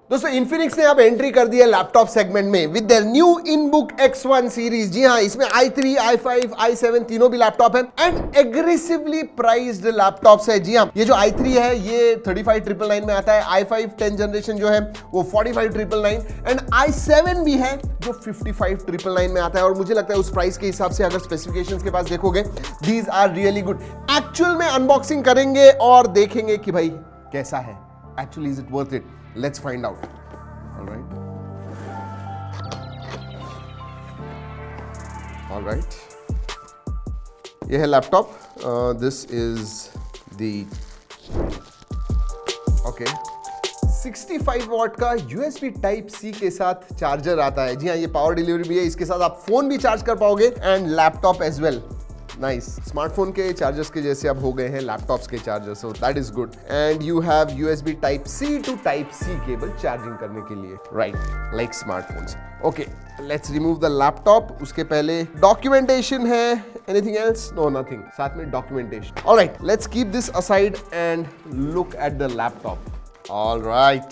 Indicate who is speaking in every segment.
Speaker 1: दोस्तों इन्फिनिक्स ने अब एंट्री कर दी है लैपटॉप सेगमेंट में with their new InBook X1 series. जी हाँ, इसमें i3, i5, i7 तीनों भी लैपटॉप है एंड एग्रेसिवली प्राइस्ड लैपटॉप्स है। जी हाँ, ये जो i3 है ये 35,999 में आता है, i5 10th जनरेशन जो है वो 45,999 एंड i7 भी है जो 55,999 में आता है। और मुझे लगता है उस प्राइस के हिसाब से अगर स्पेसिफिकेशंस के पास देखोगे, these are really good. Actual में अनबॉक्सिंग करेंगे और देखेंगे कि भाई कैसा है, actually is it worth it. Let's find out. All right. ये है laptop. This is the 65 watt का USB Type-C के साथ चार्जर आता है। जी हाँ, ये पावर डिलीवरी भी है, इसके साथ आप फोन भी चार्ज कर पाओगे and laptop as well. Nice, smartphone के चार्जर्स के जैसे अब हो गए हैं लैपटॉप्स के chargers, so that is good. And you have USB Type-C to Type-C cable charging करने के लिए, right, like smartphones. Okay, let's remove the laptop. उसके पहले डॉक्यूमेंटेशन है, एनीथिंग एल्स? No, nothing. साथ में documentation. Alright, let's keep this aside and look at the laptop. Alright,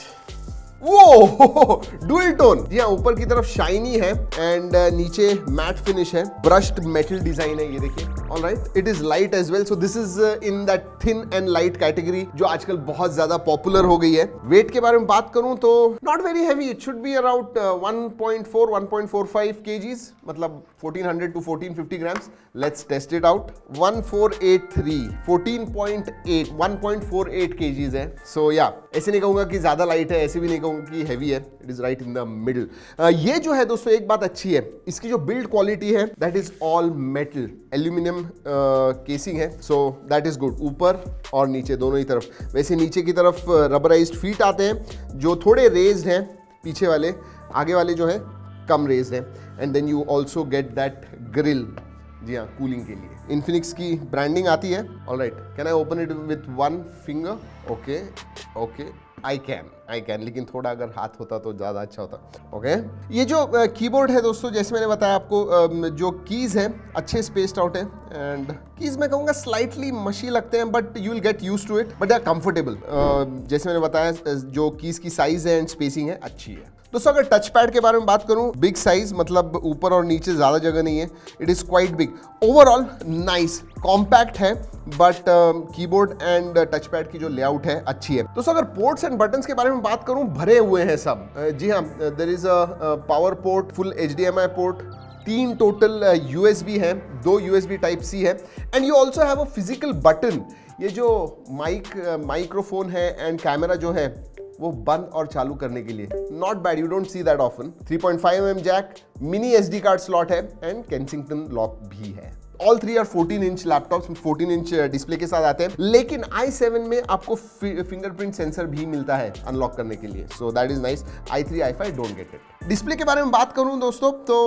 Speaker 1: वो dual tone. जी हाँ, ऊपर की तरफ शाइनी है एंड नीचे मैट फिनिश है, ब्रश्ड मेटल डिजाइन है, ये देखिए। Alright, it is light as well, so this is in that thin and light category जो आजकल बहुत ज्यादा पॉपुलर हो गई है। वेट के बारे में बात करूं तो not very heavy, it should be around 1.45 kgs, मतलब 1400 to 1450 grams। Let's test it out. 1483, 1.48 kgs है। सो या, ऐसे नहीं कहूंगा कि ज्यादा लाइट है, ऐसे भी नहीं कहूंगा कि हैवी है, it is right in the middle. ये जो है दोस्तों, एक बात अच्छी है, इसकी जो बिल्ड क्वालिटी है that is all metal, aluminium casing है, सो दैट इज गुड। ऊपर और नीचे दोनों ही तरफ। वैसे नीचे की तरफ रबराइज्ड फीट आते हैं जो थोड़े रेज्ड हैं, पीछे वाले, आगे वाले जो है कम रेज्ड हैं। And then you also get that grille, जी हाँ, कूलिंग के लिए। इन्फिनिक्स की ब्रांडिंग आती है। Alright, can I open it with one finger? Okay, I can, लेकिन थोड़ा अगर हाथ होता तो ज़्यादा अच्छा होता। ओके, ये जो कीबोर्ड है दोस्तों, जैसे मैंने बताया आपको, जो कीज़ है अच्छे स्पेस्ड आउट है एंड कीज़ मैं कहूँगा स्लाइटली मशी लगते हैं, but you will get used to it, but they are comfortable. जैसे मैंने बताया, जो कीज़ की साइज है एंड स्पेसिंग है अच्छी है। दोस्तों अगर टच पैड के बारे में बात करूं, बिग साइज, मतलब ऊपर और नीचे ज़्यादा जगह नहीं है, it is quite big. Overall nice, compact है, but keyboard and touchpad की जो लेआउट है अच्छी है। दोस्तों अगर पोर्ट्स एंड बटन्स के बारे में बात करूं, भरे हुए हैं सब। जी हाँ, there is a power port, full HDMI port, 3 total USB हैं, 2 USB Type-C है and you also have a physical button. ये जो माइक्रोफोन है एंड कैमरा जो है वो बंद और चालू करने के लिए, not bad, you don't see that often. 3.5mm jack, mini SD card slot है एंड केंसिंगटन लॉक भी है। All 3 are 14 inch laptops, 14 inch display के साथ आते हैं, लेकिन i7 में आपको फिंगरप्रिंट सेंसर भी मिलता है अनलॉक करने के लिए, सो that is nice. i3, i5 don't get it. Display के बारे में बात करूं दोस्तों तो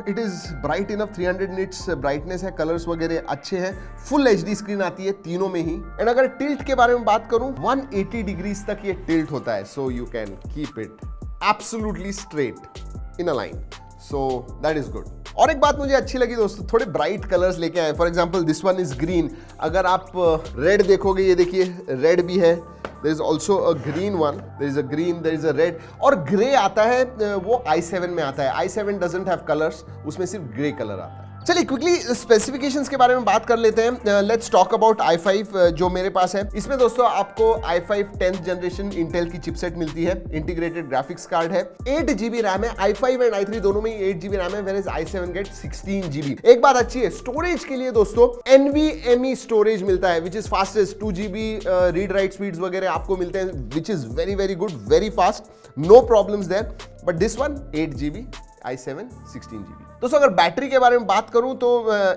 Speaker 1: it is bright enough, 300 nits brightness है, कलर्स वगैरह अच्छे हैं, फुल HD स्क्रीन आती है तीनों में ही। एंड अगर टिल्ट के बारे में बात करूं, 180 डिग्रीज तक ये टिल्ट होता है, so you can keep it absolutely straight in a line, so that is good. और एक बात मुझे अच्छी लगी दोस्तों, थोड़े ब्राइट कलर्स लेके आए। For example this one is green, अगर आप रेड देखोगे, ये देखिए रेड भी है, there is also a green one, there is a green, there is a red, और ग्रे आता है, वो i7 में आता है। i7 डजंट हैव कलर्स, उसमें सिर्फ ग्रे कलर आता है। चलिए क्विकली स्पेसिफिकेशंस के बारे में बात कर लेते हैं। लेट्स टॉक अबाउट i5 जो मेरे पास है। इसमें दोस्तों आपको i5 10th जनरेशन इंटेल की चिपसेट मिलती है, इंटीग्रेटेड ग्राफिक्स कार्ड है, 8 GB रैम है। i5 एंड i3 दोनों में 8 GB रैम है, whereas i7 गेट 16 GB। एक बात अच्छी है, स्टोरेज के लिए दोस्तों NVMe स्टोरेज मिलता है, which is fastest. 2 GB read write speeds वगैरह आपको मिलते हैं, which is very very good, very fast, no problems there. But this one 8 GB, i7 16 GB। दोस्तों अगर बैटरी के बारे में बात करूं तो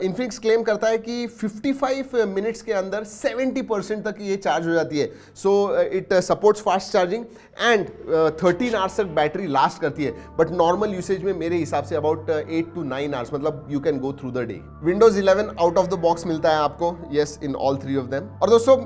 Speaker 1: इन्फिनिक्स क्लेम करता है कि 55 मिनट्स के अंदर 70% तक ये चार्ज हो जाती है। So it supports fast charging and 13 hours तक बैटरी लास्ट करती है, बट नॉर्मल यूसेज में मेरे हिसाब से अबाउट 8 to 9 आवर्स, मतलब you can go through the day. Windows 11 out of the box मिलता है आपको, yes, in all 3 of them. और दोस्तों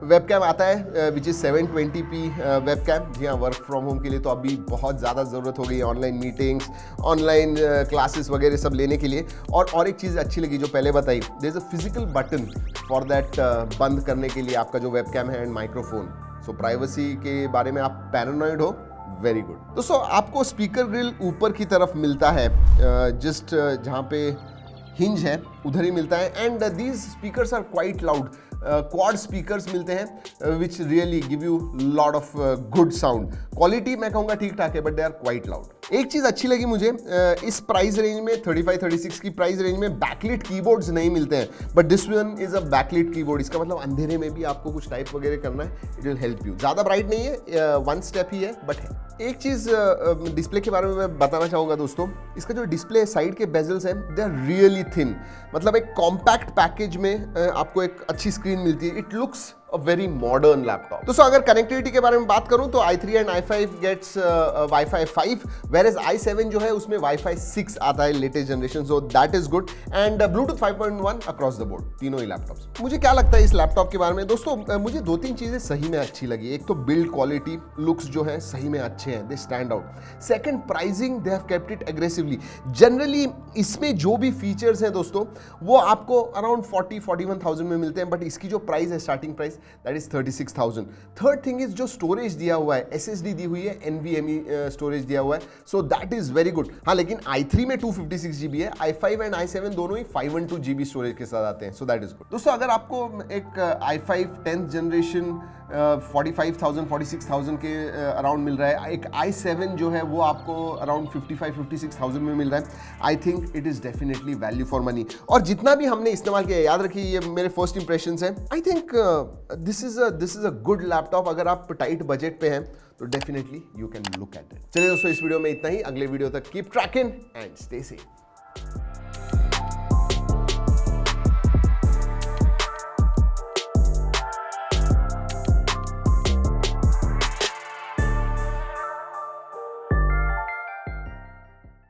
Speaker 1: वेबकैम आता है विच इज 720p वेबकैम। जी हाँ, वर्क फ्रॉम होम के लिए तो अभी बहुत ज़्यादा ज़रूरत हो गई है, ऑनलाइन मीटिंग्स, ऑनलाइन क्लासेस वगैरह सब लेने के लिए। और एक चीज़ अच्छी लगी जो पहले बताई, there is a physical button for that, बंद करने के लिए आपका जो वेबकैम है एंड माइक्रोफोन। सो प्राइवेसी के बारे में आप पैरानॉइड हो, वेरी गुड। दोस्तों आपको स्पीकर ग्रिल ऊपर की तरफ मिलता है, जस्ट जहाँ पे हिंज है उधर ही मिलता है, and these speakers are quite loud. Quad speakers मिलते हैं which really give you lot of good sound. Quality मैं कहूँगा ठीक ठाक है, but they are quite loud. एक चीज़ अच्छी लगी मुझे, इस प्राइस रेंज में 35-36 की प्राइस रेंज में बैकलिट कीबोर्ड्स नहीं मिलते हैं, but this one is a backlit keyboard. इसका मतलब अंधेरे में भी आपको कुछ टाइप वगैरह करना है, इट विल हेल्प यू। ज़्यादा ब्राइट नहीं है, वन स्टेप ही है, बट है। एक चीज़ डिस्प्ले के बारे में मैं बताना चाहूँगा दोस्तों, इसका जो डिस्प्ले साइड के बेजल्स हैं दे आर रियली थिन, मतलब एक कॉम्पैक्ट पैकेज में आपको एक अच्छी स्क्रीन मिलती है। It looks a very modern laptop। दोस्तों अगर कनेक्टिविटी के बारे में बात करूं तो i3 and i5 gets Wi-Fi 5, whereas i7 जो है उसमें Wi-Fi 6 आता है latest generation, so that is good, and Bluetooth 5.1 across the board, तीनों ही लैपटॉप्स। मुझे क्या लगता है इस लैपटॉप के बारे में दोस्तों, मुझे 2-3 चीजें सही में अच्छी लगी। एक तो बिल्ड क्वालिटी, लुक्स जो है सही में अच्छे हैं, they stand out. Second, pricing, they have kept it aggressively. Generally इसमें जो भी फीचर्स हैं दोस्तों वो आपको अराउंड 40-41,000 में मिलते हैं, बट इसकी जो प्राइस है, starting price, that is 36,000। Third thing is जो स्टोरेज दिया हुआ है, SSD दी हुई है, NVMe स्टोरेज दिया हुआ है, सो दैट इज वेरी गुड। हाँ, लेकिन i3 में 256 GB है, i5 एंड i7 दोनों ही 512 GB स्टोरेज के साथ आते हैं, सो दैट इज गुड। दोस्तों अगर आपको एक i5 10th जनरेशन 45,000-46,000 के अराउंड मिल रहा है, एक i7 जो है वो आपको अराउंड 55-56,000 में मिल रहा है, I think it is definitely value for money. और जितना भी हमने इस्तेमाल किया, याद रखिए ये मेरे फर्स्ट इंप्रेशंस हैं, I think this is a good laptop. अगर आप टाइट बजट पे हैं तो definitely you can look at it. चलिए दोस्तों इस वीडियो में इतना ही, अगले वीडियो तक keep trekking and stay safe.